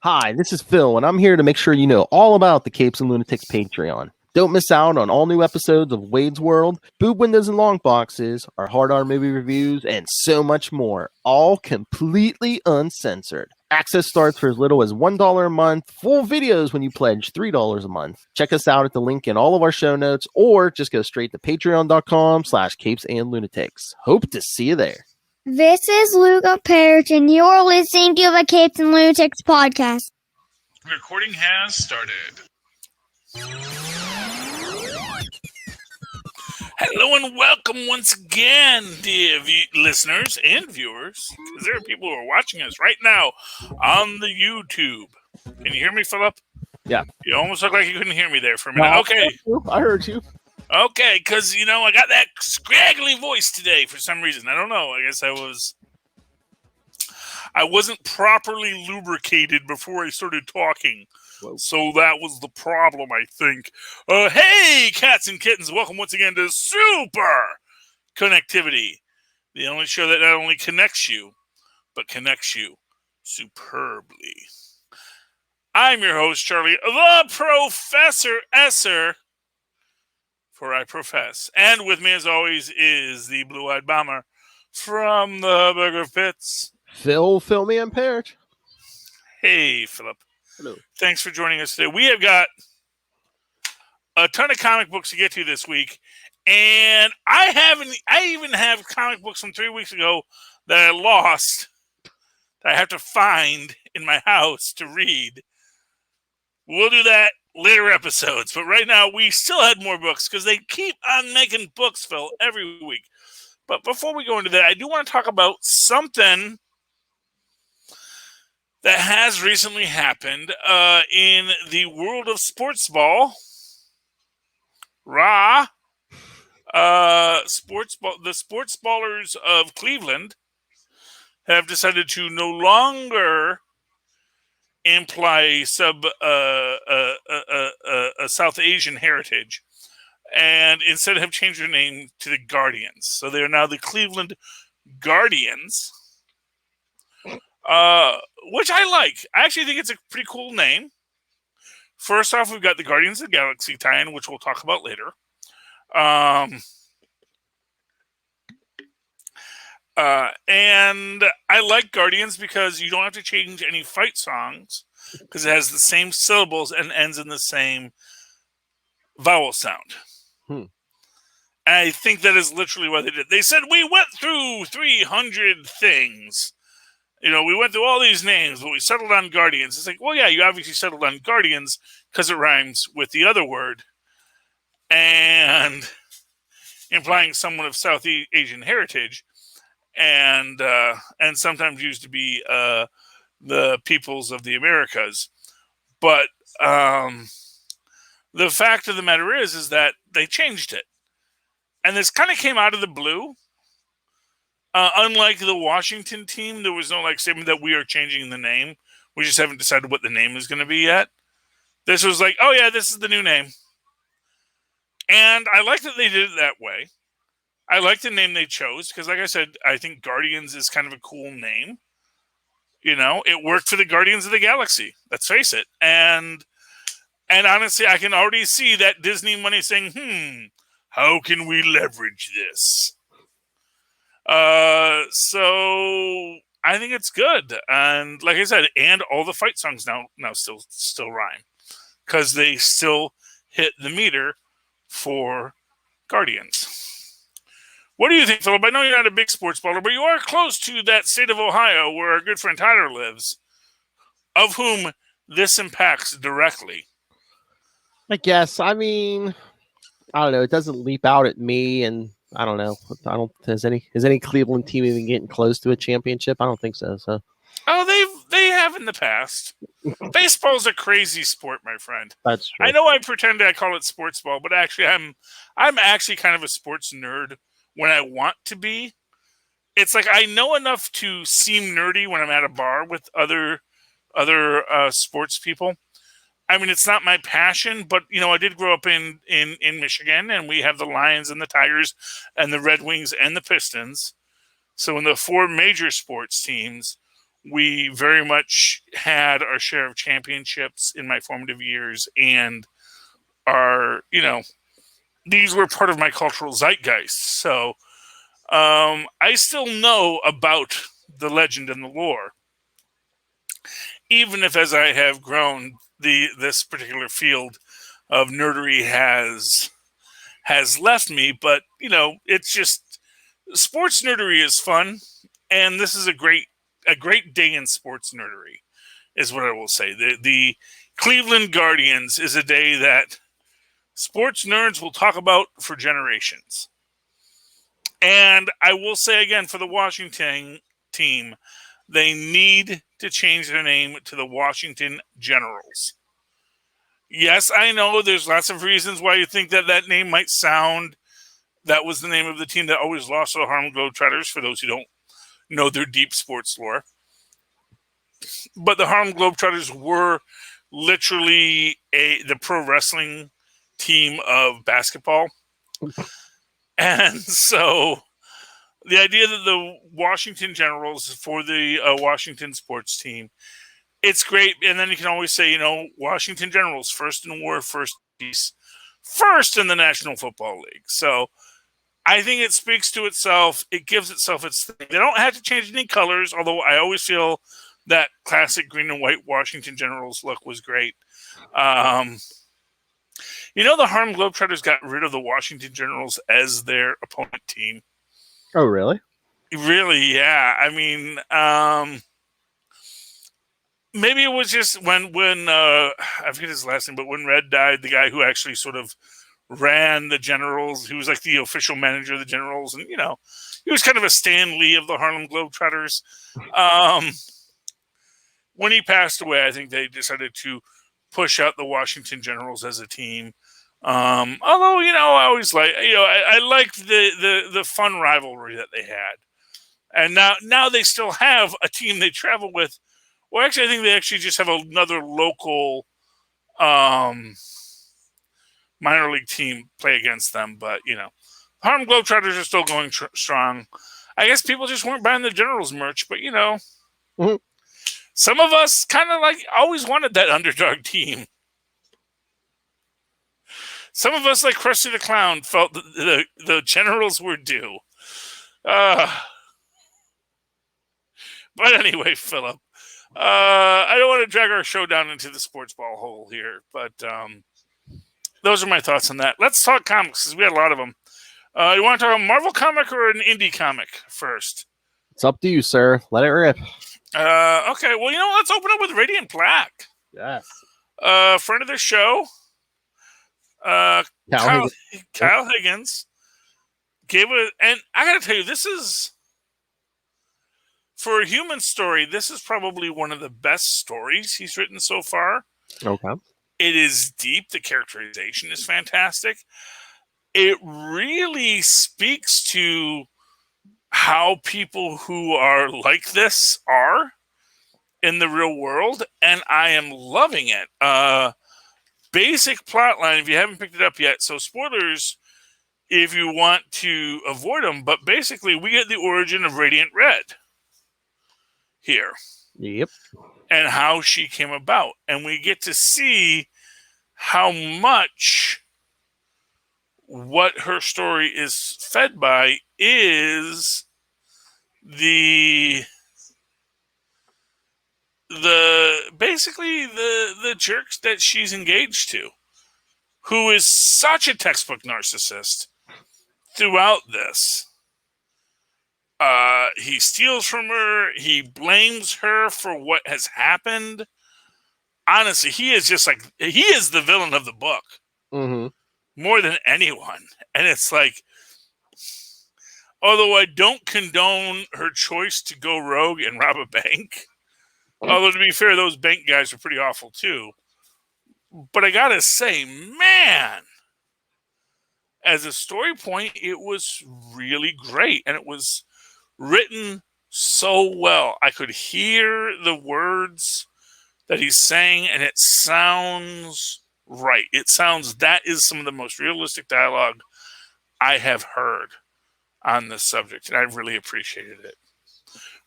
Hi, this is Phil, and I'm here to make sure you know all about the Capes and Lunatics Patreon. Don't miss out on all new episodes of Wade's World, Boob Windows and Long Boxes, our Hard R movie reviews, and so much more, all completely uncensored. Access starts for as little as $1 a month, full videos when you pledge $3 a month. Check us out at the link in all of our show notes, or just go straight to patreon.com/capesandlunatics. Hope to see you there. This is Luca Perich, and you're listening to the Capes and Lunatics podcast. Recording has started. Hello and welcome once again, dear listeners and viewers, because there are people who are watching us right now on the YouTube. Can you hear me, Philip? Yeah. You almost look like you couldn't hear me there for a minute. Okay. I heard you. Okay, because, I got that scraggly voice today for some reason. I don't know. I guess I wasn't properly lubricated before I started talking. Whoa. So that was the problem, I think. Hey, cats and kittens. Welcome once again to Super Connectivity. The only show that not only connects you, but connects you superbly. I'm your host, Charlie, the Professor Esser. For I profess. And with me, as always, is the blue-eyed bomber from the Burger Pits. Phil me and Perich. Hey, Philip. Hello. Thanks for joining us today. We have got a ton of comic books to get to this week. And I even have comic books from 3 weeks ago that I lost that I have to find in my house to read. We'll do that later episodes, but right now we still had more books because they keep on making books, Phil, every week. But before we go into that, I do want to talk about something that has recently happened in the world of sports ball. The sports ballers of Cleveland have decided to no longer imply a South Asian heritage, and instead have changed their name to the Guardians. So they are now the Cleveland Guardians, which I like. I actually think it's a pretty cool name. First off, we've got the Guardians of the Galaxy tie-in, which we'll talk about later. And I like Guardians because you don't have to change any fight songs because it has the same syllables and ends in the same vowel sound. And I think that is literally what they did. They said, we went through 300 things. We went through all these names, but we settled on Guardians. It's like, well, yeah, you obviously settled on Guardians because it rhymes with the other word and implying someone of South Asian heritage. And sometimes used to be the peoples of the Americas. But the fact of the matter is that they changed it. And this kind of came out of the blue. Unlike the Washington team, there was no statement that we are changing the name. We just haven't decided what the name is going to be yet. This was like, oh yeah, this is the new name. And I like that they did it that way. I like the name they chose because, like I said, I think Guardians is kind of a cool name. It worked for the Guardians of the Galaxy. Let's face it. And honestly, I can already see that Disney money saying, how can we leverage this? So I think it's good. And like I said, and all the fight songs now still rhyme because they still hit the meter for Guardians. What do you think, Philip? I know you're not a big sports baller, but you are close to that state of Ohio where our good friend Tyler lives, of whom this impacts directly. I guess. I mean, I don't know. It doesn't leap out at me, and I don't know. Is any Cleveland team even getting close to a championship? I don't think so. Oh, they have in the past. Baseball's a crazy sport, my friend. That's true. I know I pretend I call it sports ball, but actually I'm actually kind of a sports nerd when I want to be. It's like I know enough to seem nerdy when I'm at a bar with other sports people. I mean, it's not my passion, but I did grow up in Michigan, and we have the Lions and the Tigers and the Red Wings and the Pistons. So in the four major sports teams, We very much had our share of championships in my formative years, and these were part of my cultural zeitgeist. So I still know about the legend and the lore, even if as I have grown, this particular field of nerdery has left me. But it's just sports nerdery is fun, and this is a great day in sports nerdery, is what I will say. The Cleveland Guardians is a day that sports nerds will talk about for generations. And I will say again, for the Washington team, they need to change their name to the Washington Generals. Yes, I know there's lots of reasons why you think that name might sound. That was the name of the team that always lost to the Harlem Globetrotters, for those who don't know their deep sports lore. But the Harlem Globetrotters were literally the pro wrestling team of basketball. And so the idea that the Washington Generals for the Washington sports team, it's great. And then you can always say, Washington Generals, first in war, first in peace, first in the National Football League. So I think it speaks to itself. It gives itself its thing. They don't have to change any colors, although I always feel that classic green and white Washington Generals look was great. The Harlem Globetrotters got rid of the Washington Generals as their opponent team. Oh, really? Really, yeah. I mean, maybe it was just when I forget his last name, but when Red died, the guy who actually sort of ran the Generals, he was like the official manager of the Generals, and he was kind of a Stan Lee of the Harlem Globetrotters. When he passed away, I think they decided to push out the Washington Generals as a team. Although, I always I liked the fun rivalry that they had. And now they still have a team they travel with. Well, actually, I think they actually just have another local minor league team play against them. But, Harlem Globetrotters are still going strong. I guess people just weren't buying the Generals merch, but, Mm-hmm. Some of us kind of always wanted that underdog team. Some of us, like Krusty the Clown, felt that the Generals were due. But anyway, Philip, I don't want to drag our show down into the sports ball hole here, but those are my thoughts on that. Let's talk comics, because we had a lot of them. You want to talk a Marvel comic or an indie comic first? It's up to you, sir. Let it rip. Okay, well, let's open up with Radiant Black. Yes. Friend of the show, Kyle Higgins gave it, and I gotta tell you, this is, for a human story, this is probably one of the best stories he's written so far. Okay. It is deep. The characterization is fantastic. It really speaks to how people who are like this are in the real world, and I am loving it. Basic plot line, if you haven't picked it up yet, so spoilers if you want to avoid them, but basically we get the origin of Radiant Red here. Yep. And how she came about. And we get to see how much what her story is fed by is the jerks that she's engaged to, who is such a textbook narcissist throughout this. He steals from her. He blames her for what has happened. Honestly, he is the villain of the book. Mm-hmm. More than anyone. And it's like, although I don't condone her choice to go rogue and rob a bank, although to be fair, those bank guys are pretty awful too. But I gotta say, man, as a story point, it was really great. And it was written so well. I could hear the words that he's saying, and it sounds right. It sounds, that is some of the most realistic dialogue I have heard on this subject, and I really appreciated it.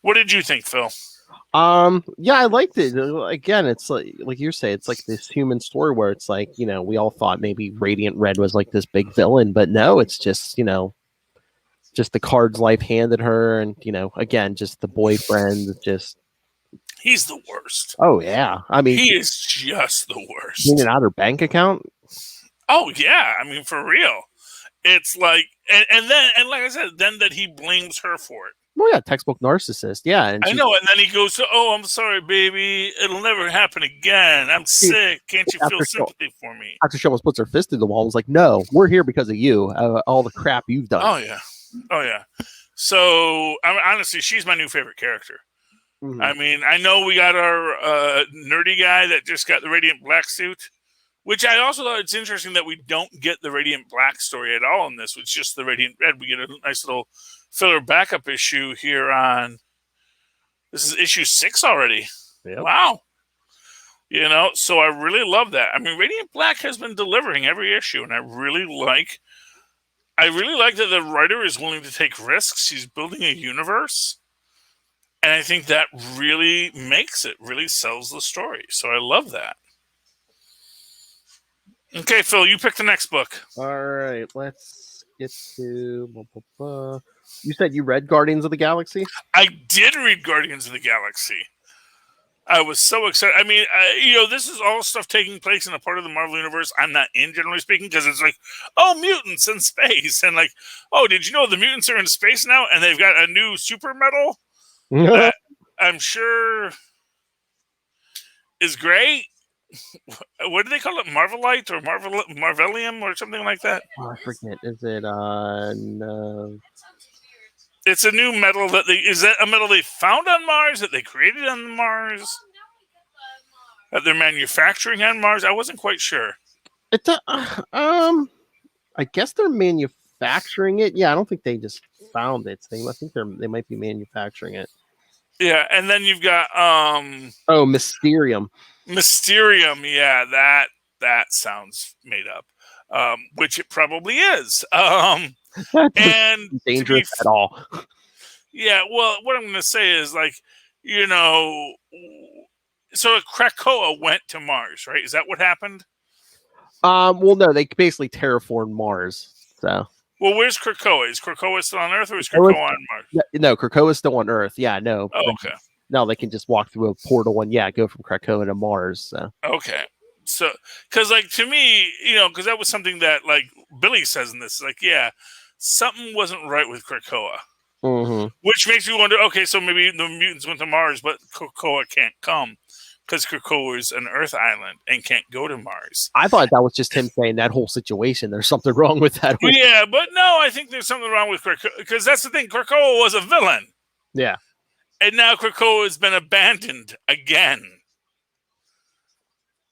What did you think, Phil? Yeah, I liked it. Again, it's like you say, it's like this human story where it's like, we all thought maybe Radiant Red was like this big villain, but no, it's just, just the cards life handed her, and again, just the boyfriend, just He's the worst. oh yeah. I mean, He is just the cleaning worst. out her bank account. Oh yeah, I mean for real. It's like, and then like I said, then that he blames her for it. Well, yeah, textbook narcissist. Yeah, and I know, and then he goes, "Oh, I'm sorry, baby. It'll never happen again. I'm sick. Can't you feel sympathy for me?" after she almost puts her fist in the wall, and was like, "No, we're here because of you. All the crap you've done." Oh yeah. So honestly, she's my new favorite character. Mhm. I mean, I know we got our nerdy guy that just got the Radiant Black suit, which I also thought it's interesting that we don't get the Radiant Black story at all in this. It's just the Radiant Red. We get a nice little filler backup issue here on. This is issue 6 already. Yep. Wow. So I really love that. I mean, Radiant Black has been delivering every issue, and I really like that the writer is willing to take risks. He's building a universe. And I think that really makes it, really sells the story. So I love that. Okay, Phil, you pick the next book. All right, let's get to. You said you read Guardians of the Galaxy? I did read Guardians of the Galaxy. I was so excited. I mean, this is all stuff taking place in a part of the Marvel Universe I'm not in, generally speaking, because it's like, oh, mutants in space. And like, oh, did you know the mutants are in space now? And they've got a new super metal that I'm sure is great. What do they call it? Marvelite or Marvelium or something like that? Oh, I forget. Is it no? It's a new metal is that a metal they found on Mars, that they created on Mars, that they're manufacturing on Mars? I wasn't quite sure. It's I guess they're manufacturing it. Yeah, I don't think they just found it. I think they might be manufacturing it. Yeah, and then you've got Mysterium. Mysterium, yeah, that sounds made up, which it probably is. And dangerous at all. Yeah, well, what I'm going to say is like, so Krakoa went to Mars, right? Is that what happened? Well, no, they basically terraformed Mars. So. Well, where's Krakoa? Is Krakoa still on Earth, or is Krakoa on Mars? No, Krakoa is still on Earth. Yeah, no. Oh, okay. Now they can just walk through a portal and go from Krakoa to Mars. So. Okay. So, because like to me, because that was something that like Billy says in this, like, yeah, something wasn't right with Krakoa. Mm-hmm. Which makes me wonder, okay, so maybe the mutants went to Mars, but Krakoa can't come because Krakoa is an Earth island and can't go to Mars. I thought that was just him saying that whole situation. There's something wrong with that. Yeah, but no, I think there's something wrong with Krakoa, because that's the thing. Krakoa was a villain. Yeah. And now Krakoa has been abandoned again.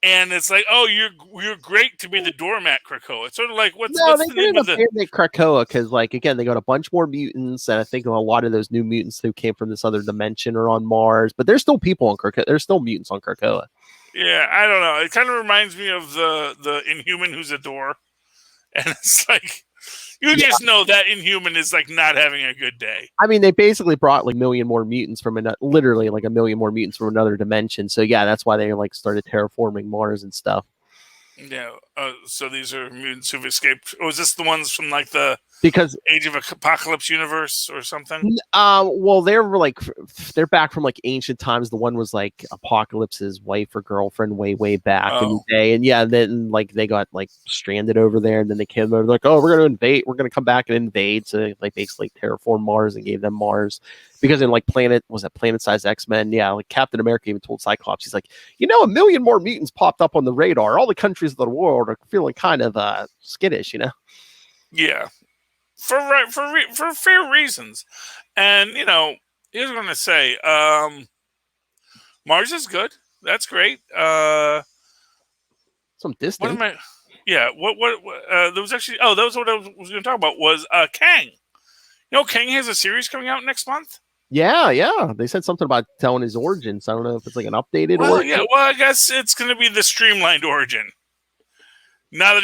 And it's like, oh, you're great to be the doormat, Krakoa. It's sort of like, what's the name of the Krakoa? Because like again, they got a bunch more mutants, and I think a lot of those new mutants who came from this other dimension are on Mars. But there's still people on Krakoa. There's still mutants on Krakoa. Yeah, I don't know. It kind of reminds me of the Inhuman who's a door, and it's like you just know that Inhuman is like not having a good day. I mean, they basically brought like literally like a million more mutants from another dimension. So yeah, that's why they like started terraforming Mars and stuff. Yeah. So these are mutants who've escaped. Or is this the ones from like the Age of Apocalypse universe or something? Well, they're back from like ancient times. The one was like Apocalypse's wife or girlfriend way back in the day, and yeah, then like they got like stranded over there, and then they came over like, oh, we're gonna invade. We're gonna come back and invade. So they like basically terraformed Mars and gave them Mars. Because in like Planet-sized X-Men, yeah, like Captain America even told Cyclops, he's like, a million more mutants popped up on the radar. All the countries of the world are feeling kind of skittish, Yeah. For fair reasons. And, here's what I'm going to say. Mars is good. That's great. Some distance. What there was actually, that was what I was going to talk about was Kang. Kang has a series coming out next month. Yeah. They said something about telling his origins. I don't know if it's like an updated origin. Yeah, well, I guess it's going to be the streamlined origin. Now that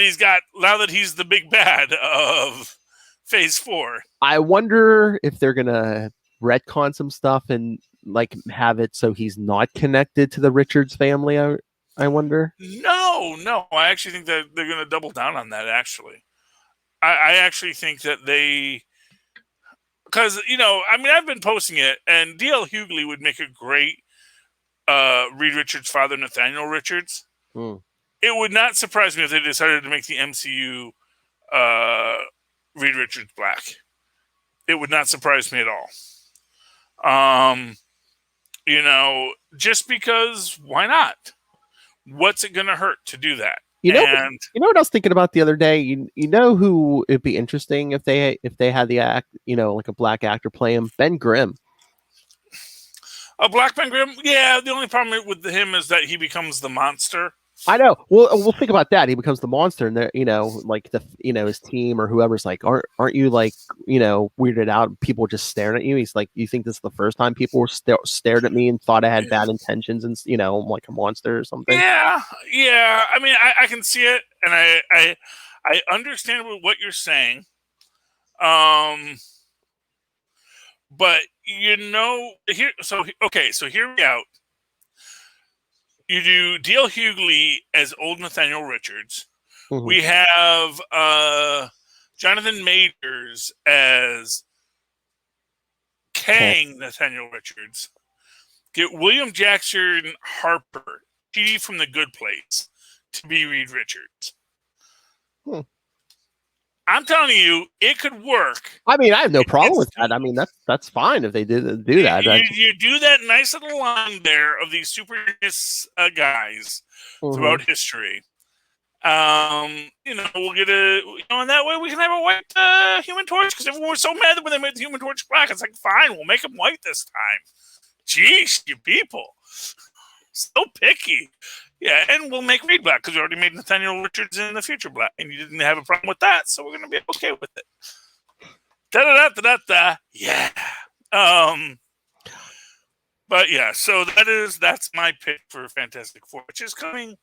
he's the big bad of Phase 4. I wonder if they're gonna retcon some stuff in like have it so he's not connected to the Richards family? I wonder. No. I actually think that they're going to double down on that. Actually, I actually think that because I've been posting it, and D.L. Hughley would make a great Reed Richards' father, Nathaniel Richards. It would not surprise me if they decided to make the MCU Reed Richards black. It would not surprise me at all. Just because, why not? What's it going to hurt to do that? You know what I was thinking about the other day? You know who it'd be interesting if they had the act, like a black actor play him? Ben Grimm. A black Ben Grimm? Yeah, the only problem with him is that he becomes the monster. I know. Well, we'll think about that. He becomes the monster, and like his team or whoever's like, aren't you like, weirded out? People just staring at you. He's like, you think this is the first time people were stared at me and thought I had bad intentions, and I'm like a monster or something. Yeah. I mean, I can see it, and I understand what you're saying. But here. So hear me out. You do D.L. Hughley as old Nathaniel Richards. Mm-hmm. We have Jonathan Majors as Kang Nathaniel Richards. Get William Jackson Harper, TD from The Good Place, to be Reed Richards. I'm telling you, it could work. I mean, I have no problem with that. I mean, that's fine if they do that. You do that nice little line there of these super guys throughout history. We'll get and that way we can have a white Human Torch, because everyone was so mad that when they made the Human Torch black. It's like, fine, we'll make him white this time. Jeez, you people, so picky. Yeah, and we'll make Reed black because we already made Nathaniel Richards in the future black, and you didn't have a problem with that, so we're going to be okay with it. Da-da-da-da-da-da. Yeah. But yeah, so that's my pick for Fantastic Four, which is coming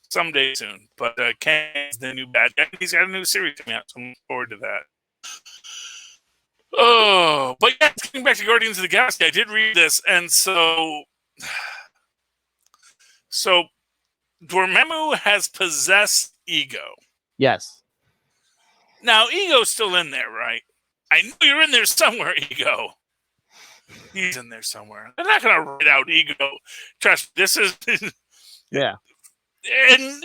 someday soon. But Kang's the new bad guy. He's got a new series coming out, so I'm looking forward to that. Oh, but yeah, getting back to Guardians of the Galaxy, I did read this, and so Dormammu has possessed Ego. Yes. Now, Ego's still in there, right? I know you're in there somewhere, Ego. He's in there somewhere. They're not going to write out Ego. Trust me, this is... Yeah. And,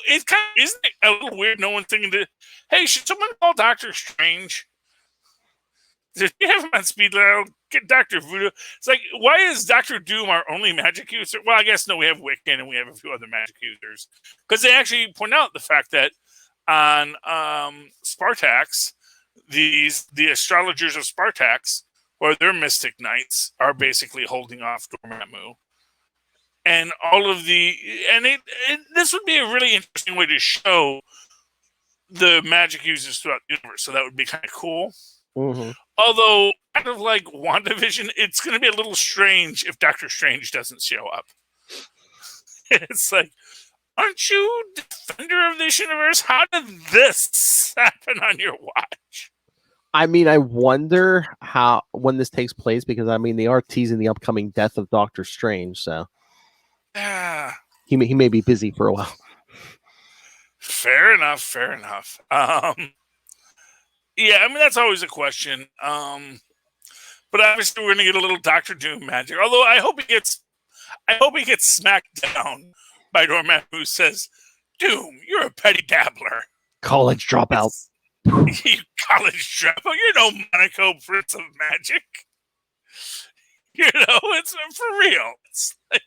it's kind of... Isn't it a little weird no one thinking to... Hey, should someone call Doctor Strange? Did you have him on speed dial? Get Dr. Voodoo. It's like, why is Dr. Doom our only magic user? Well, I guess no, we have Wiccan and we have a few other magic users. Because they actually point out the fact that on Spartax, the astrologers of Spartax, or their mystic knights, are basically holding off Dormammu. And all of this would be a really interesting way to show the magic users throughout the universe. So that would be kind of cool. Mm-hmm. Although, kind of like WandaVision, it's going to be a little strange if Doctor Strange doesn't show up. It's like, aren't you defender of this universe? How did this happen on your watch? I mean, I wonder when this takes place, because I mean, they are teasing the upcoming death of Doctor Strange, so he may be busy for a while. Fair enough. Yeah, I mean, that's always a question. But obviously, we're going to get a little Doctor Doom magic. Although I hope he gets smacked down by Dormammu, who says, "Doom, you're a petty dabbler, college dropout." You college dropout. You're no Monaco Prince of Magic. It's for real. It's like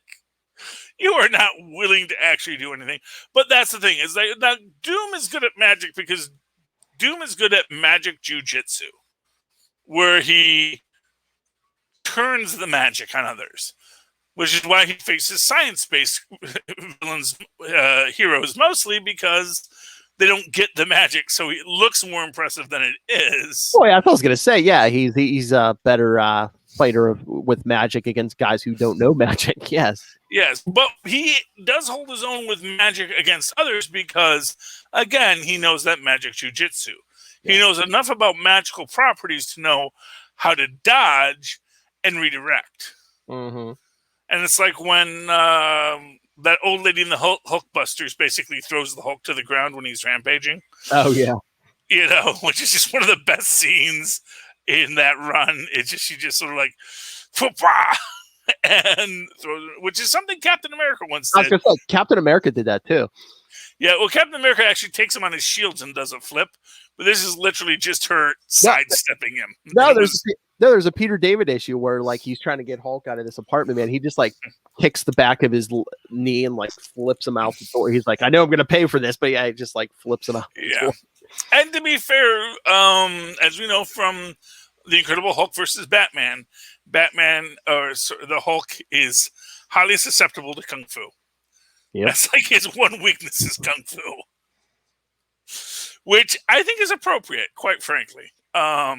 you are not willing to actually do anything. But that's the thing, is that now Doom is good at magic because Doom is good at magic jujitsu, where he turns the magic on others, which is why he faces science-based villains, heroes mostly, because they don't get the magic, so it looks more impressive than it is. Oh yeah, I was gonna say, yeah, he's a better fighter with magic against guys who don't know magic. Yes, but he does hold his own with magic against others because, again, he knows that magic jujitsu. Yeah. He knows enough about magical properties to know how to dodge and redirect. Mm-hmm. And it's like when that old lady in the Hulkbusters basically throws the Hulk to the ground when he's rampaging. Oh yeah. You know, which is just one of the best scenes in that run. It's just she just sort of like, and throws, which is something Captain America once I was did. gonna say Captain America did that too. Yeah, well, Captain America actually takes him on his shields and does a flip, but this is literally just her sidestepping him. No, there's a Peter David issue where like he's trying to get Hulk out of this apartment, man. He just like kicks the back of his knee and like flips him out the door. He's like, I know I'm gonna pay for this, but yeah, he just like flips him out. Yeah, and to be fair, as we know from the Incredible Hulk versus Batman, the Hulk is highly susceptible to kung fu. Yep. That's like his one weakness is kung fu, which I think is appropriate, quite frankly. Yeah,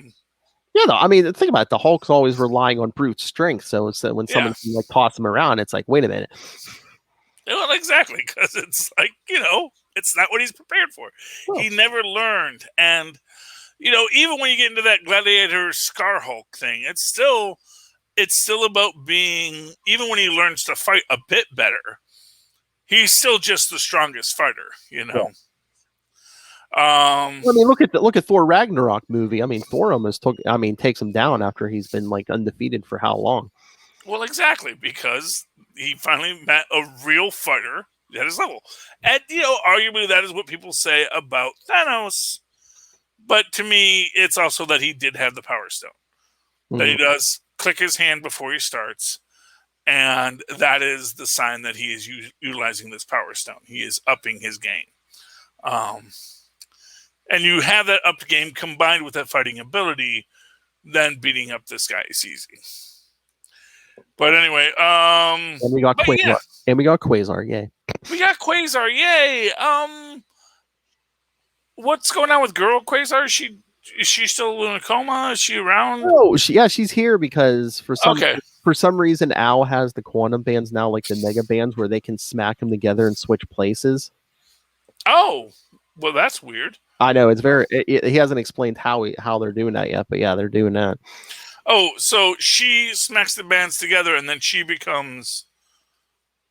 though. I mean, think about it. The Hulk's always relying on brute strength. So it's when someone can like toss him around, it's like, wait a minute. Well, exactly, because it's like, you know, it's not what he's prepared for. Well, he never learned. And, you know, even when you get into that Gladiator Scar Hulk thing, it's still about being, even when he learns to fight a bit better, he's still just the strongest fighter, you know. Yeah. I mean, look at Thor Ragnarok movie. I mean, Thor almost takes him down after he's been like undefeated for how long? Well, exactly, because he finally met a real fighter at his level. And, you know, arguably that is what people say about Thanos. But to me, it's also that he did have the Power Stone. Mm-hmm. That he does click his hand before he starts. And that is the sign that he is utilizing this Power Stone. He is upping his game. And you have that upped game combined with that fighting ability, then beating up this guy is easy. But anyway, and we got Quasar. Yeah. And we got Quasar, yay. We got Quasar, yay. What's going on with girl Quasar? Is she still in a coma? Is she around? Oh, she's here because for some reason Al has the quantum bands now, like the mega bands, where they can smack them together and switch places. Oh, well, that's weird. I know it's he hasn't explained how they're doing that yet, but yeah, they're doing that. Oh, so she smacks the bands together and then she becomes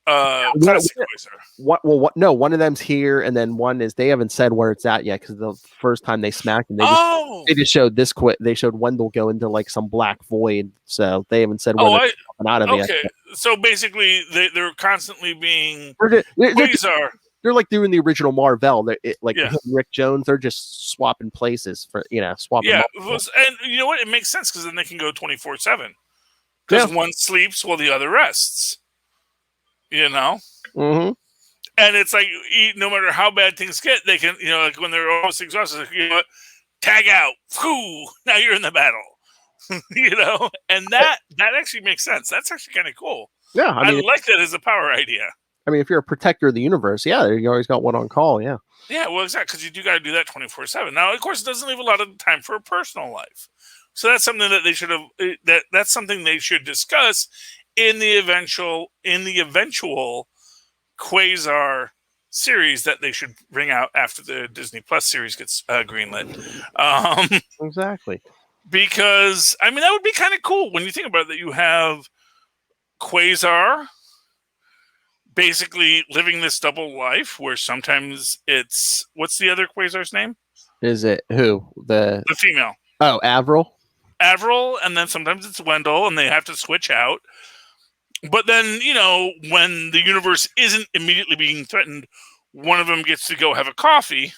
classic Quasar. No, one of them's here and then one is, they haven't said where it's at yet because the first time they smacked him, they just showed they showed Wendell go into like some black void, so they haven't said where they're coming out of it yet. So basically they're constantly being Quasar. They're like doing the original Marvel. Rick Jones, they're just swapping places for, swapping. Yeah, and you know what? It makes sense because then they can go 24/7. Because one sleeps while the other rests. You know? Mm-hmm. And it's like, no matter how bad things get, they can, like when they're almost exhausted, like, you know what? Tag out. Whew, now you're in the battle. And that actually makes sense. That's actually kind of cool. Yeah, I like that as a power idea. I mean, if you're a protector of the universe, yeah, you always got one on call, yeah. Yeah, well, exactly, because you do got to do that 24/7. Now, of course, it doesn't leave a lot of time for a personal life. So that's something that they should have. That's something they should discuss in the eventual Quasar series that they should bring out after the Disney Plus series gets greenlit. Exactly. Because I mean, that would be kind of cool when you think about it. That you have Quasar basically living this double life where sometimes it's, what's the other Quasar's name? Is it who? The female. Oh, Avril, and then sometimes it's Wendell, and they have to switch out. But then, when the universe isn't immediately being threatened, one of them gets to go have a coffee.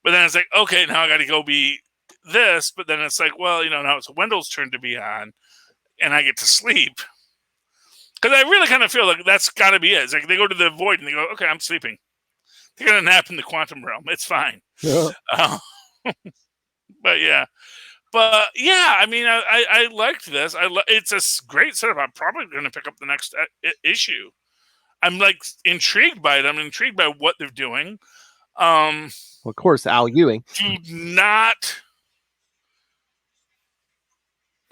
But then it's like, okay, now I got to go be this. But then it's like, well, now it's Wendell's turn to be on, and I get to sleep. Because I really kind of feel like that's got to be it. It's like they go to the void and they go, okay, I'm sleeping. They're going to nap in the quantum realm. It's fine. Yeah. But yeah. I mean, I liked this. It's a great setup. I'm probably going to pick up the next issue. I'm like intrigued by it. I'm intrigued by what they're doing. Well, of course, Al Ewing. Do not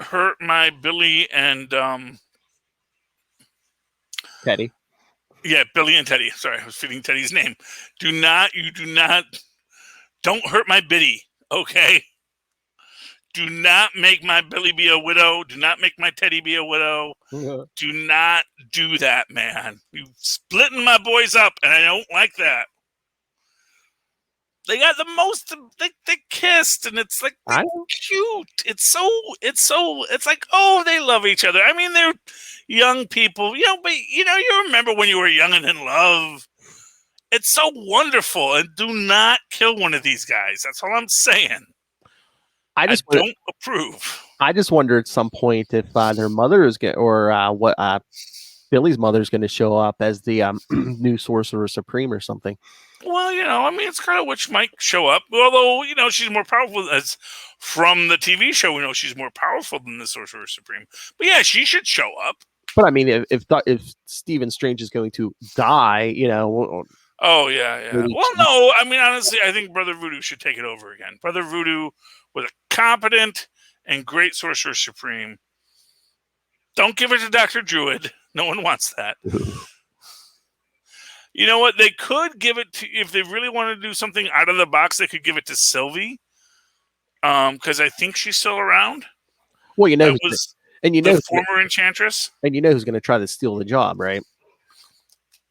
hurt my Billy and Teddy. Yeah, Billy and Teddy. Sorry, I was feeding Teddy's name. Don't hurt my Biddy, okay? Do not make my Billy be a widow. Do not make my Teddy be a widow. Do not do that, man. You're splitting my boys up, and I don't like that. They got the most. They kissed, and it's like cute. It's like, oh, they love each other. I mean, they're young people, but you remember when you were young and in love. It's so wonderful, and do not kill one of these guys. That's all I'm saying. I don't approve. I just wonder at some point if their mother is Billy's mother is going to show up as the new Sorcerer Supreme or something. Well, it's kind of which might show up. Although, she's more powerful as from the TV show. We know she's more powerful than the Sorcerer Supreme. But yeah, she should show up. But I mean, if Stephen Strange is going to die, Oh yeah. Well, no, I mean, honestly, I think Brother Voodoo should take it over again. Brother Voodoo was a competent and great Sorcerer Supreme. Don't give it to Dr. Druid. No one wants that. You know what? They could give it to, if they really wanted to do something out of the box, they could give it to Sylvie. Because I think she's still around. Well, the former Enchantress. And who's going to try to steal the job, right?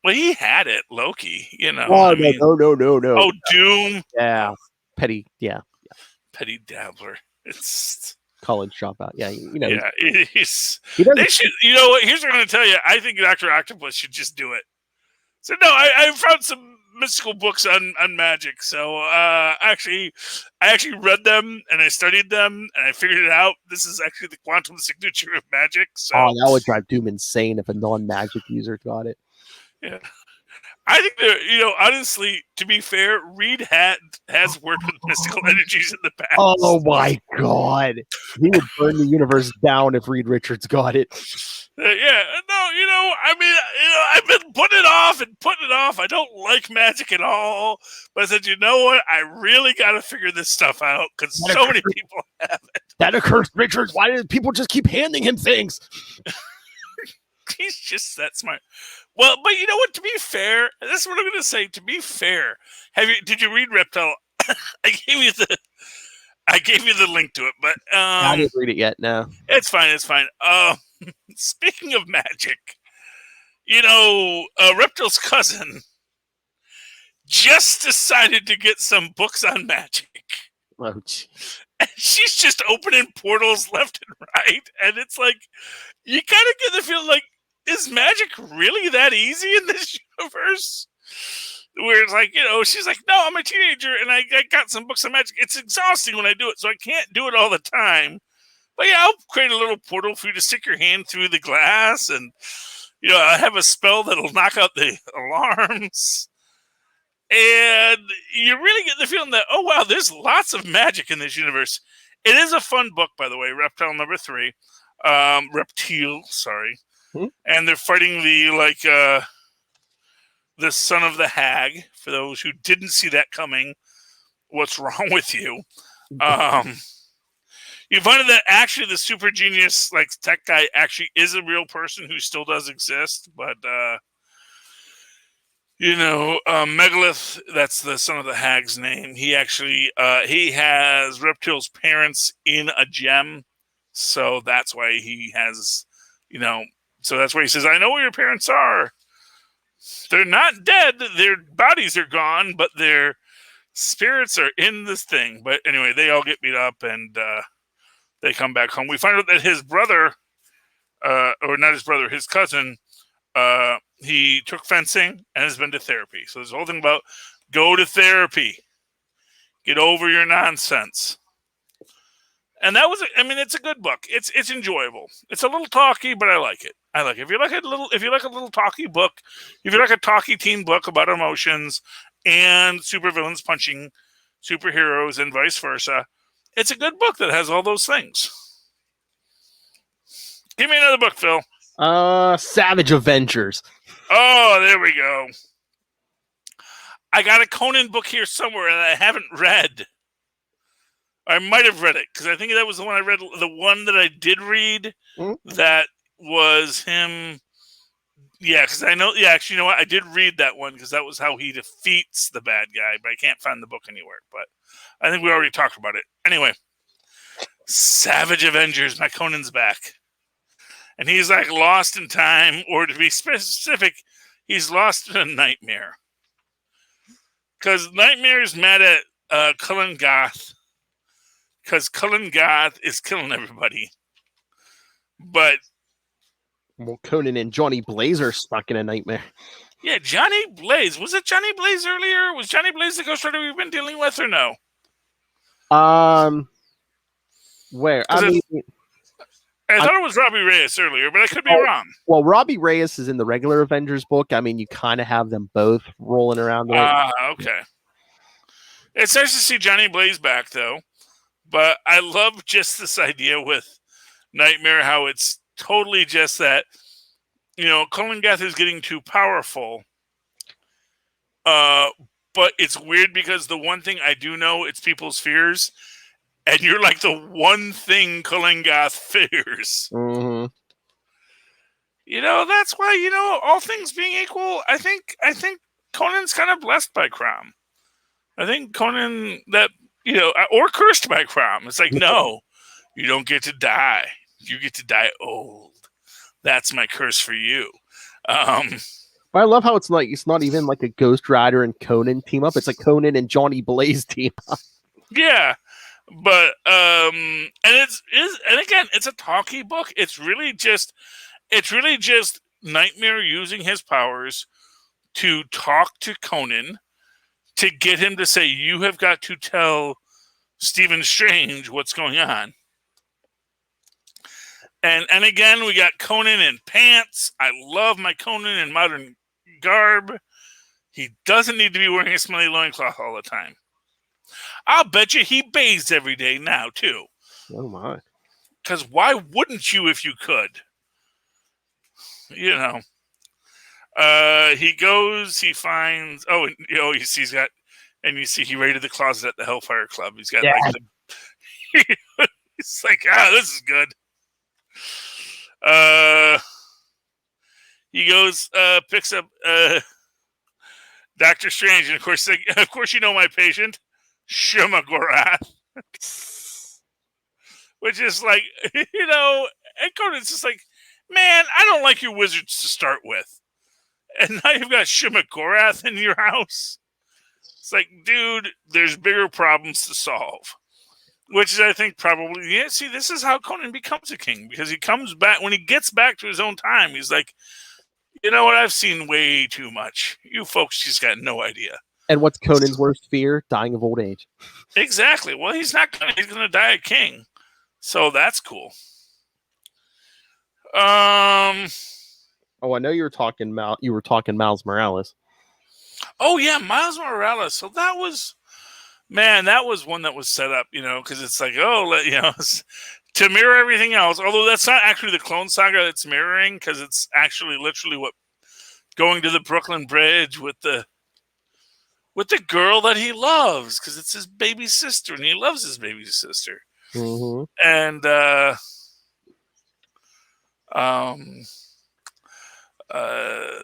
Well, he had it, Loki. No. Oh, Doom. Yeah. Petty. Yeah. Petty dabbler. It's college dropout. Yeah. Yeah. They should. You know what? Here's what I'm going to tell you. I think Dr. Octopus should just do it. So no, I found some mystical books on magic. So I actually read them and I studied them and I figured it out. This is actually the quantum signature of magic. So that would drive Doom insane if a non-magic user got it. Yeah. I think that, honestly, to be fair, Reed has worked with mystical energies in the past. Oh my God. He would burn the universe down if Reed Richards got it. Yeah. No, I've been putting it off. I don't like magic at all. But I said, you know what? I really got to figure this stuff out because so many people have it. That accursed Richards. Why do people just keep handing him things? He's just that smart. Well, but you know what? To be fair, this is what I'm going to say. To be fair, did you read Reptile? I gave you the link to it, but I didn't read it yet. No, it's fine. Speaking of magic, Reptile's cousin just decided to get some books on magic. Oh, geez. And she's just opening portals left and right, and it's like you kind of get the feeling like, is magic really that easy in this universe? Where it's like, she's like, no, I'm a teenager and I got some books on magic. It's exhausting when I do it, so I can't do it all the time. But yeah, I'll create a little portal for you to stick your hand through the glass and, I have a spell that'll knock out the alarms. And you really get the feeling that, oh, wow, there's lots of magic in this universe. It is a fun book, by the way, Reptile number 3. Reptile, sorry. And they're fighting the son of the hag. For those who didn't see that coming, what's wrong with you? You find that actually the super genius tech guy actually is a real person who still does exist, but Megalith, that's the son of the hag's name. He actually he has Reptile's parents in a gem, so that's why he has So that's why he says, I know where your parents are. They're not dead. Their bodies are gone, but their spirits are in this thing. But anyway, they all get beat up and they come back home. We find out that his brother, or not his brother, his cousin, he took fencing and has been to therapy. So there's a whole thing about go to therapy. Get over your nonsense. And that was, it's a good book. It's enjoyable. It's a little talky, but I like it. If you like a little talky book, if you like a talky teen book about emotions and supervillains punching superheroes and vice versa, it's a good book that has all those things. Give me another book, Phil. Savage Avengers. Oh, there we go. I got a Conan book here somewhere that I haven't read. I might have read it because I think that was the one I read. The one that I did read that was him. Yeah, because I know. Yeah, actually, you know what? I did read that one because that was how he defeats the bad guy. But I can't find the book anywhere. But I think we already talked about it. Anyway, Savage Avengers, my Conan's back. And he's like lost in time, or to be specific, he's lost in a nightmare. Because Nightmare is mad at Cullen Goth, because Cullen Goth is killing everybody. But Well, Conan and Johnny Blaze are stuck in a nightmare. yeah, Johnny Blaze. Was it Johnny Blaze earlier? Was Johnny Blaze the Ghost Rider we've been dealing with, or no? Where? I thought it was Robbie Reyes earlier, but I could be wrong. Well, Robbie Reyes is in the regular Avengers book. I mean, you kind of have them both rolling around. Okay. It's nice to see Johnny Blaze back, though. But I love just this idea with Nightmare, how it's totally just that, Cullen Goth is getting too powerful. But it's weird because the one thing I do know, it's people's fears. And you're like the one thing Cullen Goth fears. Mm-hmm. That's why, all things being equal, I think Conan's kind of blessed by Crom. I think Conan, or cursed by Crom. It's like, no, you don't get to die. You get to die old. That's my curse for you. I love how it's not even like a Ghost Rider and Conan team up. It's like Conan and Johnny Blaze team up. Yeah. But and again, it's a talky book. It's really just Nightmare using his powers to talk to Conan to get him to say, you have got to tell Stephen Strange what's going on. And again, we got Conan in pants. I love my Conan in modern garb. He doesn't need to be wearing a smelly loincloth all the time. I'll bet you he bathes every day now, too. Oh, my. Because why wouldn't you if you could? He goes, he finds, you see he's got, and you see he raided the closet at the Hellfire Club. He's got he's like, this is good. He goes, picks up Dr. Strange, and of course, my patient, Shumagorath. Which is like, and Conan's just like, man, I don't like your wizards to start with. And now you've got Shumagorath in your house. It's like, dude, there's bigger problems to solve. Which is, I think, probably, see, this is how Conan becomes a king. Because he comes back, when he gets back to his own time, he's like, you know what, I've seen way too much. You folks just got no idea. And what's Conan's worst fear? Dying of old age. Exactly. Well, he's not gonna. He's gonna die a king, so that's cool. Oh, I know you were talking Miles Morales. Oh yeah, Miles Morales. So that was one that was set up, because it's like, to mirror everything else. Although that's not actually the Clone Saga that's mirroring, because it's actually literally what going to the Brooklyn Bridge with the girl that he loves, because it's his baby sister, and he loves his baby sister. Mm-hmm. And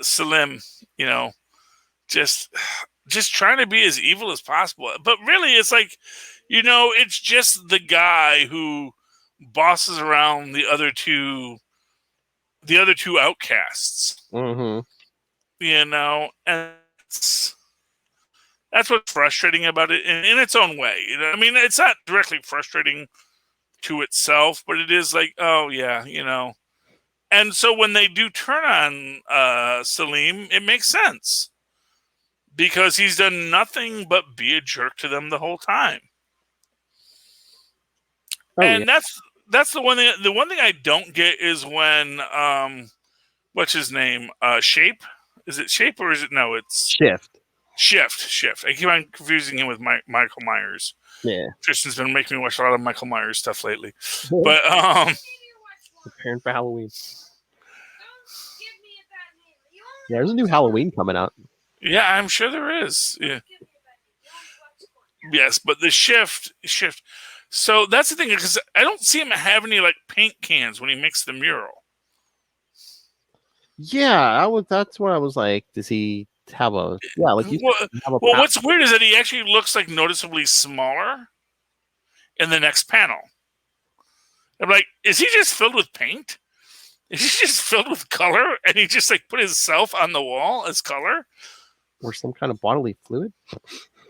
Salim, just trying to be as evil as possible. But really, it's like, it's just the guy who bosses around the other two outcasts. Mm-hmm. And that's what's frustrating about it in its own way. I mean, it's not directly frustrating to itself, but it is like, oh yeah, And so when they do turn on Salim, it makes sense. Because he's done nothing but be a jerk to them the whole time. Oh, and yeah. That's the one thing. The one thing I don't get is when what's his name? Shape? Is it Shape or is it no? It's Shift. I keep on confusing him with Michael Myers. Yeah. Tristan's been making me watch a lot of Michael Myers stuff lately. But preparing for Halloween. Yeah, there's a new Halloween coming out. Yeah, I'm sure there is. Yeah. Yes, but the shift. So that's the thing, because I don't see him have any like paint cans when he makes the mural. Yeah, that's what I was like. Does he have a? Yeah, like you. Well, what's weird is that he actually looks like noticeably smaller in the next panel. I'm like, is he just filled with paint? Is he just filled with color? And he just like put himself on the wall as color? Or some kind of bodily fluid?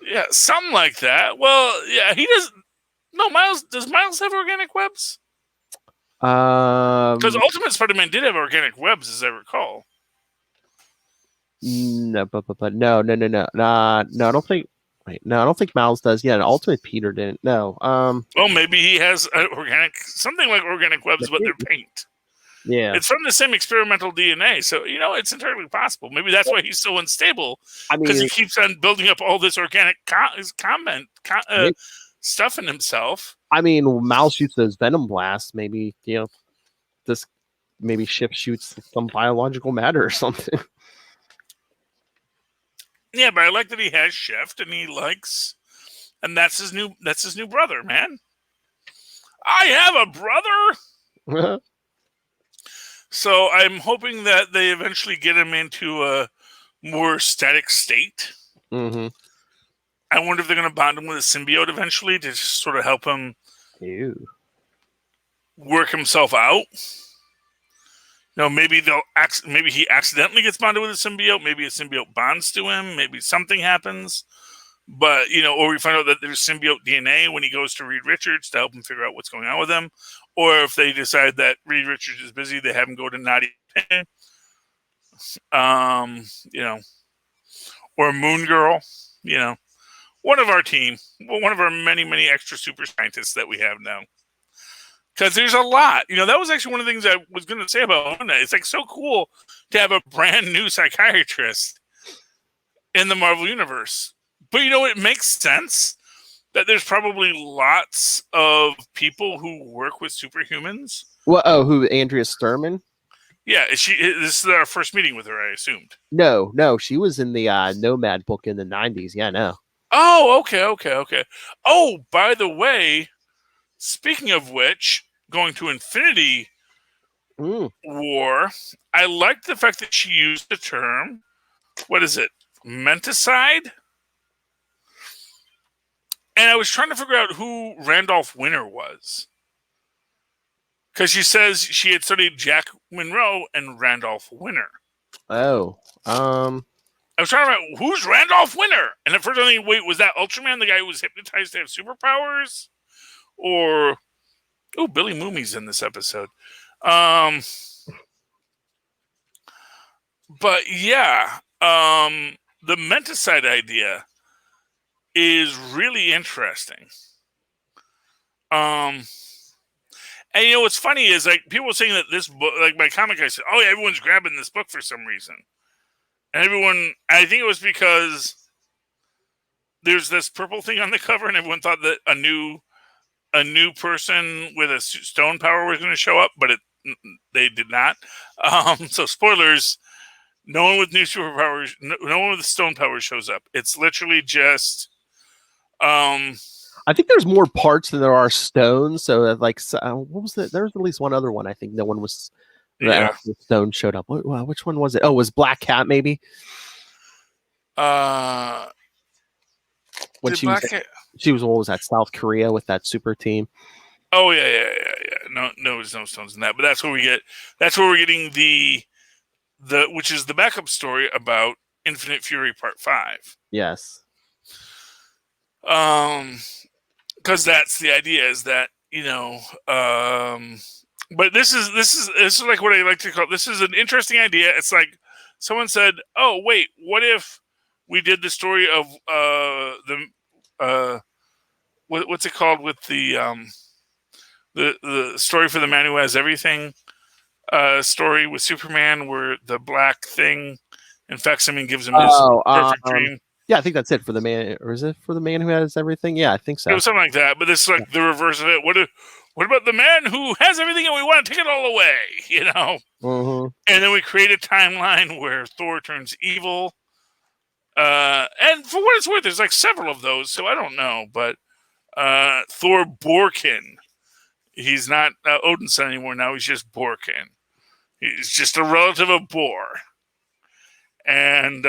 Yeah, something like that. Well, yeah, he doesn't. No, Miles. Does Miles have organic webs? Because Ultimate Spider-Man did have organic webs, as I recall. No, but no. I don't think. Wait, no, I don't think Miles does. Yeah, Ultimate Peter didn't. No. Well, maybe he has something like organic webs, but they're paint. Yeah, it's from the same experimental DNA, so it's entirely possible. Maybe that's why he's so unstable, because he keeps on building up all this organic stuff in himself. I mean, Miles shoots those venom blasts. Maybe this Shift shoots some biological matter or something. Yeah, but I like that he has Shift, and and that's his new brother, man. I have a brother. So I'm hoping that they eventually get him into a more static state. Mm-hmm. I wonder if they're going to bond him with a symbiote eventually to just sort of help him work himself out. Maybe maybe he accidentally gets bonded with a symbiote. Maybe a symbiote bonds to him. Maybe something happens. But, or we find out that there's symbiote DNA when he goes to Reed Richards to help him figure out what's going on with him. Or if they decide that Reed Richards is busy, they have him go to Naughty Pin. Or Moon Girl, one of our team, one of our many, many extra super scientists that we have now. Because there's a lot. That was actually one of the things I was going to say about Luna. It's like so cool to have a brand new psychiatrist in the Marvel Universe. But it makes sense that there's probably lots of people who work with superhumans. Well, who, Andrea Sturman? Yeah, this is our first meeting with her, I assumed. No, she was in the Nomad book in the 90s. Yeah, no. Oh, okay. Oh, by the way, speaking of which, going to Infinity War, I liked the fact that she used the term, what is it, menticide? And I was trying to figure out who Randolph Winter was. Because she says she had studied Jack Monroe and Randolph Winter. Oh. I was trying to remember, who's Randolph Winter? And at first I think, wait, was that Ultraman, the guy who was hypnotized to have superpowers? Or, Billy Moomy's in this episode. But yeah, the menticide idea is really interesting. And what's funny is like people were saying that this book, like my comic guy said, oh yeah, everyone's grabbing this book for some reason. And I think it was because there's this purple thing on the cover and everyone thought that a new person with a stone power was going to show up, but they did not. So spoilers, no one with new superpowers, no one with stone powers shows up. It's literally just I think there's more parts than there are stones. So that, like, what was it? There was at least one other one. I think no one was. The stone showed up. Which one was it? Oh, it was Black Cat maybe. When she was what was that, South Korea with that super team? Oh yeah. No, there's no stones in that. But that's where we get. That's where we're getting the which is the backup story about Infinite Fury Part 5. Yes. Because that's the idea is that but this is like what I like to call, this is an interesting idea. It's like someone said, oh wait, what if we did the story of what's it called with the story for the man who has everything story with Superman, where the black thing infects him and gives him his perfect dream. Yeah, I think that's it for the man, or is it for the man who has everything? Yeah, I think so. It was something like that, but this is like the reverse of it. What about the man who has everything and we want to take it all away? Mm-hmm. And then we create a timeline where Thor turns evil. And for what it's worth, there's like several of those, so I don't know. But Thor Borkin, he's not Odin's son anymore. Now he's just Borkin. He's just a relative of Bor. And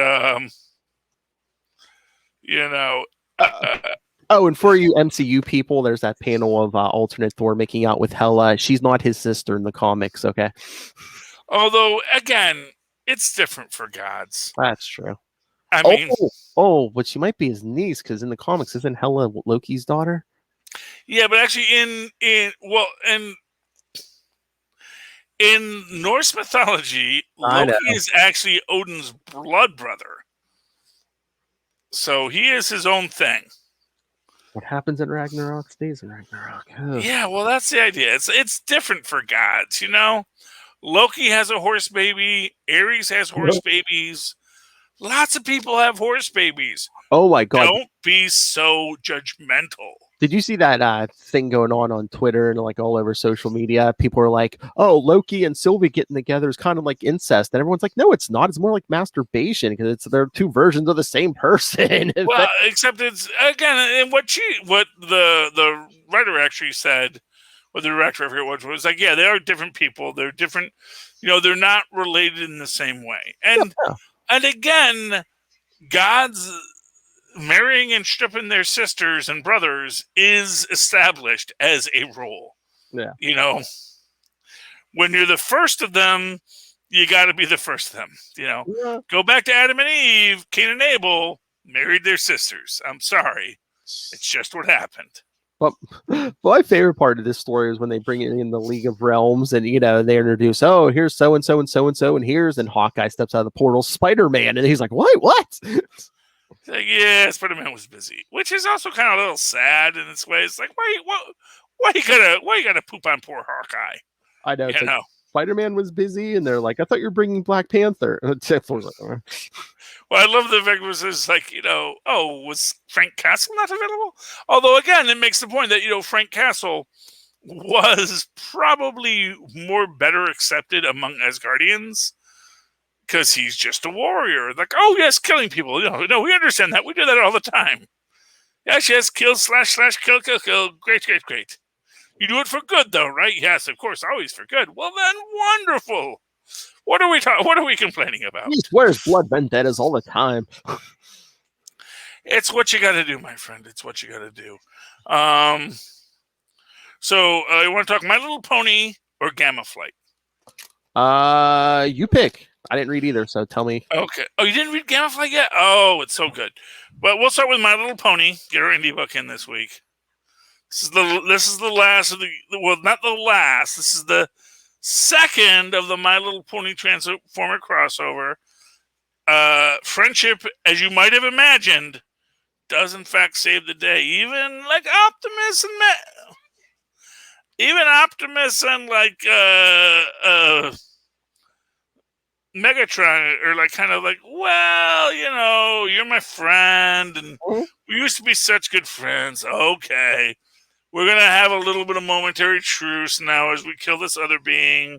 Oh, and for you MCU people, there's that panel of alternate Thor making out with Hela. She's not his sister in the comics, okay? Although, again, it's different for gods. That's true. I mean, but she might be his niece, because in the comics, isn't Hela Loki's daughter? yeah, but actually in Norse mythology, Loki is actually Odin's blood brother. So he is his own thing. What happens in Ragnarok stays in Ragnarok. Ugh. Yeah, well, that's the idea. It's different for gods, you know? Loki has a horse baby. Ares has horse babies. Lots of people have horse babies. Oh my God. Don't be so judgmental. Did you see that thing going on Twitter and like all over social media? People are like, "Oh, Loki and Sylvie getting together is kind of like incest," and everyone's like, "No, it's not. It's more like masturbation because they're two versions of the same person." Well, except it's again, and what the writer actually said, or the director, I forget what was like, yeah, they are different people. They're different. They're not related in the same way. And and again, God's marrying and stripping their sisters and brothers is established as a role. Yeah. When you're the first of them, you got to be the first of them. Go back to Adam and Eve. Cain and Abel married their sisters. I'm sorry. It's just what happened. But my favorite part of this story is when they bring it in the League of Realms and, they introduce, oh, here's so-and-so and so-and-so and here's, and Hawkeye steps out of the portal, Spider-Man. And he's like, what? Like, yeah, Spider-Man was busy, which is also kind of a little sad in its way. It's like, why you gotta poop on poor Hawkeye? I know. Like, Spider-Man was busy, and they're like, I thought you were bringing Black Panther. Well, I love the fact was like, was Frank Castle not available? Although, again, it makes the point that, Frank Castle was probably better accepted among Asgardians. Because he's just a warrior. Like, oh, yes, killing people. No, we understand that. We do that all the time. Yes, kill, / kill. Great. You do it for good, though, right? Yes, of course, always for good. Well, then, wonderful. What are we complaining about? He swears blood vendettas all the time. It's what you got to do, my friend. It's what you got to do. So, you want to talk My Little Pony or Gamma Flight? You pick. I didn't read either, so tell me. Okay. Oh, you didn't read Gamma Flight yet? Oh, it's so good. But we'll start with My Little Pony. Get our indie book in this week. This is the last of not the last. This is the second of the My Little Pony Transformer crossover. Friendship, as you might have imagined, does in fact save the day. Even like Optimus and Megatron are like kind of like, well, you're my friend, and we used to be such good friends. Okay, we're gonna have a little bit of momentary truce now as we kill this other being,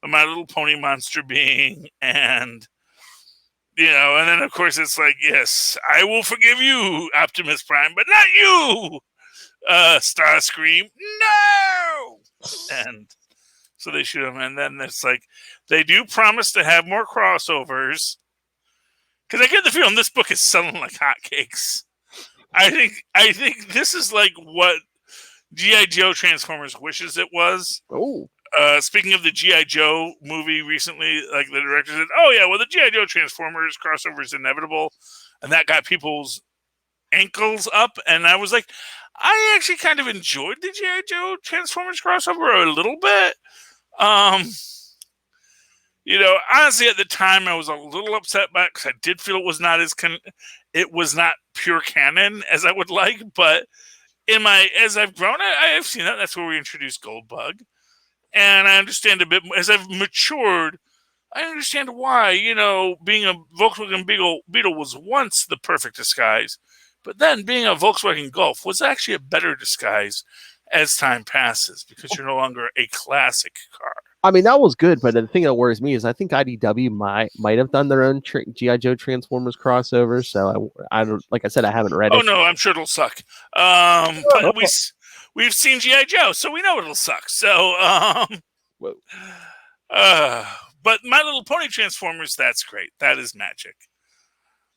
the My Little Pony monster being, and and then of course it's like, yes, I will forgive you, Optimus Prime, but not you, Starscream. No, and so they shoot him, and then it's like they do promise to have more crossovers. Because I get the feeling this book is selling like hotcakes. I think this is like what G.I. Joe Transformers wishes it was. Oh. Speaking of the G.I. Joe movie recently, like the director said, oh yeah, well the G.I. Joe Transformers crossover is inevitable, and that got people's ankles up, and I was like, I actually kind of enjoyed the G.I. Joe Transformers crossover a little bit. Honestly, at the time, I was a little upset by it because I did feel it was not it was not pure canon as I would like. But as I've grown, I have seen that. That's where we introduced Goldbug, and I understand a bit more. As I've matured, I understand why. Being a Volkswagen Beetle was once the perfect disguise, but then being a Volkswagen Golf was actually a better disguise as time passes because you're no longer a classic car. I mean, that was good, but the thing that worries me is I think IDW might have done their own G.I. Joe Transformers crossover. So I don't, like I said, I haven't read it. Oh no, I'm sure it'll suck. But we've seen G.I. Joe, so we know it'll suck. So, but My Little Pony Transformers, that's great. That is magic.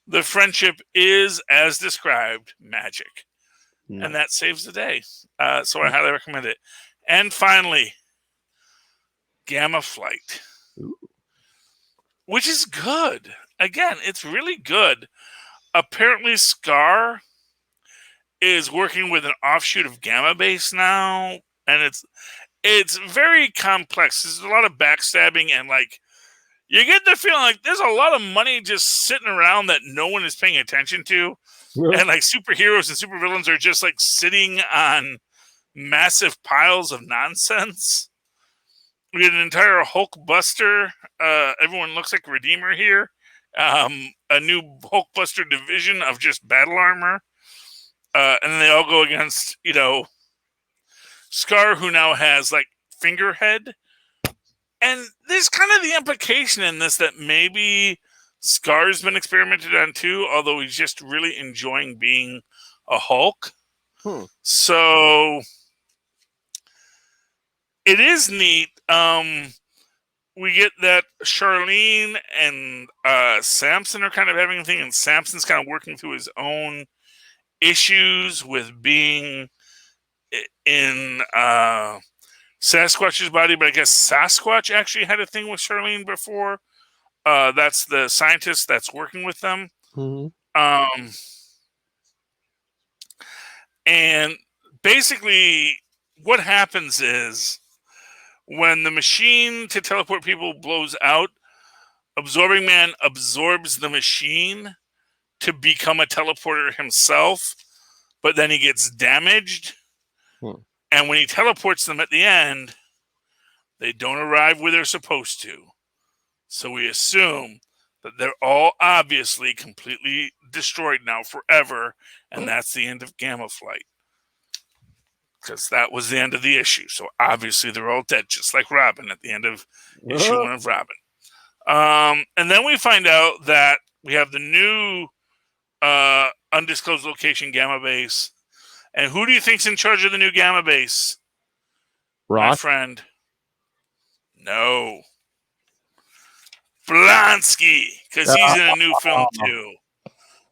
The friendship is, as described, magic. and that saves the day. So I highly recommend it. And finally, Gamma Flight, which is good. Again, it's really good. Apparently, Scar is working with an offshoot of Gamma Base now, and it's very complex. There's a lot of backstabbing, and like you get the feeling like there's a lot of money just sitting around that no one is paying attention to, and like superheroes and supervillains are just like sitting on massive piles of nonsense. We get an entire Hulk Buster. Everyone looks like Redeemer here. A new Hulk Buster division of just battle armor. And then they all go against, Scar, who now has like Fingerhead. And there's kind of the implication in this that maybe Scar's been experimented on too, although he's just really enjoying being a Hulk. So it is neat. We get that Charlene and Samson are kind of having a thing, and Samson's kind of working through his own issues with being in Sasquatch's body, but I guess Sasquatch actually had a thing with Charlene before. That's the scientist that's working with them. And basically what happens is when the machine to teleport people blows out, Absorbing Man absorbs the machine to become a teleporter himself, but then he gets damaged. And when he teleports them at the end, they don't arrive where they're supposed to. So we assume that they're all obviously completely destroyed now forever, and that's the end of Gamma Flight. Because that was the end of the issue. So obviously they're all dead, just like Robin at the end of issue 1 of Robin. And then we find out that we have the new undisclosed location Gamma Base. And who do you think's in charge of the new Gamma Base? Ross? My friend. No. Blonsky, because he's in a new film too.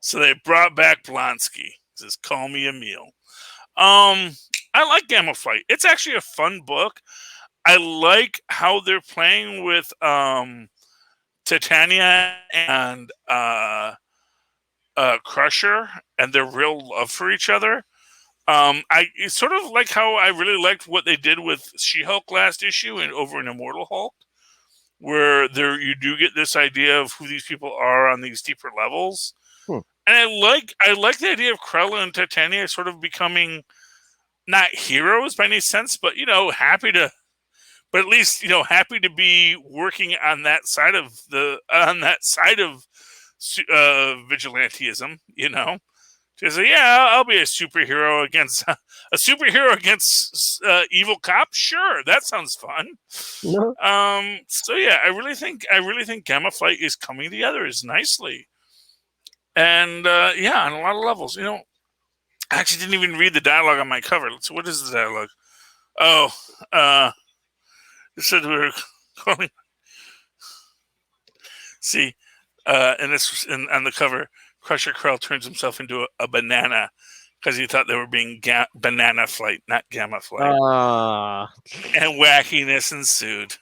So they brought back Blonsky. Says, call me Emil. I like Gamma Flight. It's actually a fun book. I like how they're playing with Titania and Crusher and their real love for each other. It's sort of like how I really liked what they did with She-Hulk last issue and over in Immortal Hulk, where you do get this idea of who these people are on these deeper levels. And I like the idea of Krella and Titania sort of becoming not heroes by any sense, but happy to be working on that side of vigilantism. To say, I'll be a superhero against evil cops. Sure, that sounds fun. So I really think Gamma Flight is coming together as nicely, and on a lot of levels. I actually didn't even read the dialogue on my cover. So what is the dialogue? It said we were calling. See, and on the cover, Crusher Krell turns himself into a banana because he thought they were being Banana Flight, not Gamma Flight. And wackiness ensued.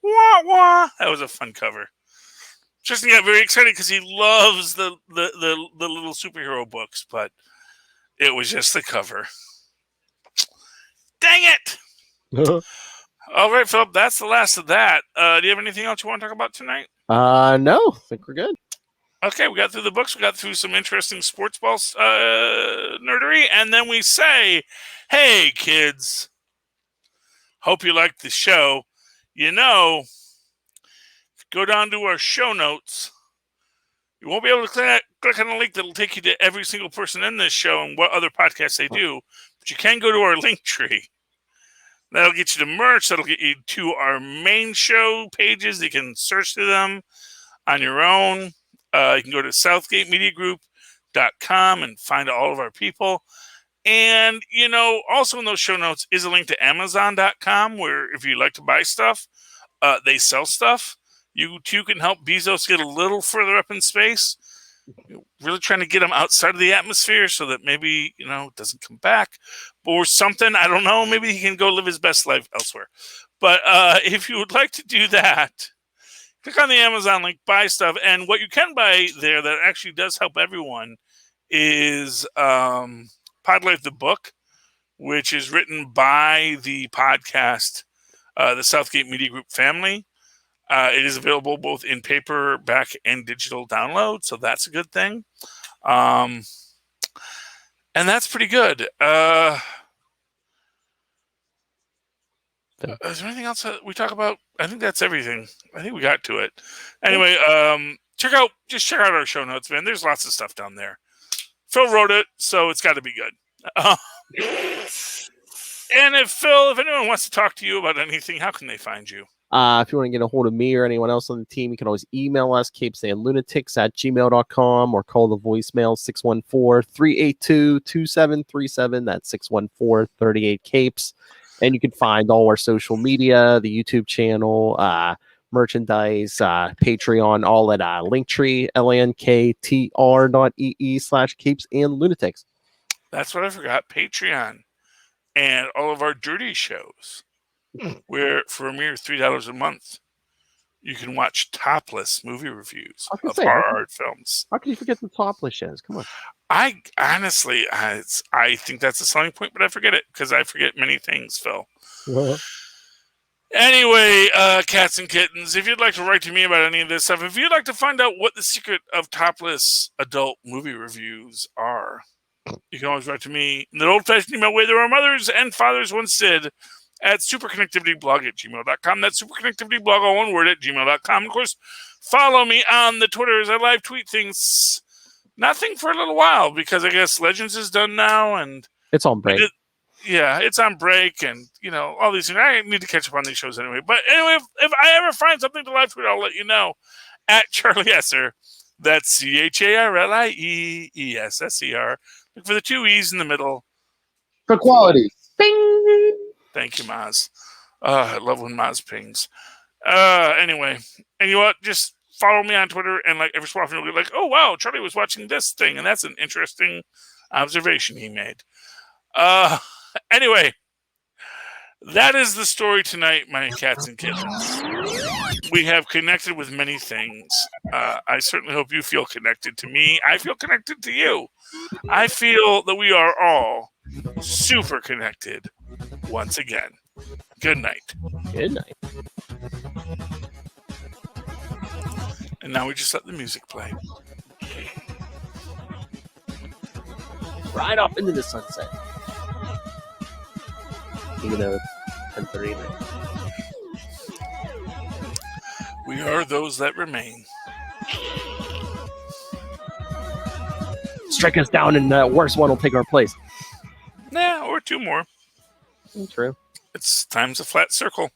Wah wah! That was a fun cover. Justin got very excited because he loves the little superhero books, but it was just the cover. Dang it! All right, Philip, that's the last of that. Do you have anything else you want to talk about tonight? No, I think we're good. Okay, we got through the books. We got through some interesting sports ball nerdery. And then we say, hey, kids, hope you liked the show. Go down to our show notes. You won't be able to click on a link that will take you to every single person in this show and what other podcasts they do. But you can go to our link tree. That'll get you to merch. That'll get you to our main show pages. You can search through them on your own. You can go to southgatemediagroup.com and find all of our people. And, also in those show notes is a link to amazon.com where if you like to buy stuff, they sell stuff. You too can help Bezos get a little further up in space. really trying to get him outside of the atmosphere so that maybe, it doesn't come back or something. I don't know. Maybe he can go live his best life elsewhere. But if you would like to do that, click on the Amazon link, buy stuff. And what you can buy there that actually does help everyone is Podlife the book, which is written by the podcast, the Southgate Media Group family. It is available both in paperback and digital download, so that's a good thing. And that's pretty good. Is there anything else that we talk about? I think that's everything. I think we got to it. Anyway, check out our show notes, man. There's lots of stuff down there. Phil wrote it, so it's got to be good. And if anyone wants to talk to you about anything, how can they find you? If you want to get a hold of me or anyone else on the team, you can always email us, capesandlunatics@gmail.com, or call the voicemail 614-382-2737. That's 614-38-CAPES. And you can find all our social media, the YouTube channel, merchandise, Patreon, all at Linktree, linktr.ee/capesandlunatics. That's what I forgot. Patreon and all of our dirty shows, where for a mere $3 a month, you can watch topless movie reviews of horror films. How can you forget the topless shows? Come on. I honestly, I think that's a selling point, but I forget it because I forget many things, Phil. Anyway, cats and kittens, if you'd like to write to me about any of this stuff, if you'd like to find out what the secret of topless adult movie reviews are, you can always write to me in the old-fashioned email way that our mothers and fathers once did, at superconnectivityblog@gmail.com. That's superconnectivityblog, all one word, @gmail.com. Of course, follow me on the Twitter as I live tweet things. Nothing for a little while because I guess Legends is done now, and it's on break. It's on break, and all these things. I need to catch up on these shows anyway. But anyway, if I ever find something to live tweet, I'll let you know. At Charlie Esser, that's CharlieEsser. Look for the 2 E's in the middle for quality. Bing. Thank you, Maz. I love when Maz pings. Anyway, and you know what? Just follow me on Twitter, and every so often you'll be like, "Oh wow, Charlie was watching this thing, and that's an interesting observation he made." Anyway, that is the story tonight, my cats and kittens. We have connected with many things. I certainly hope you feel connected to me. I feel connected to you. I feel that we are all super connected. Once again, good night. Good night. And now we just let the music play. Right off into the sunset. Even though it's 10:30. We are those that remain. Strike us down, and the worst one will take our place. Nah, or 2 more. True. It's time's a flat circle.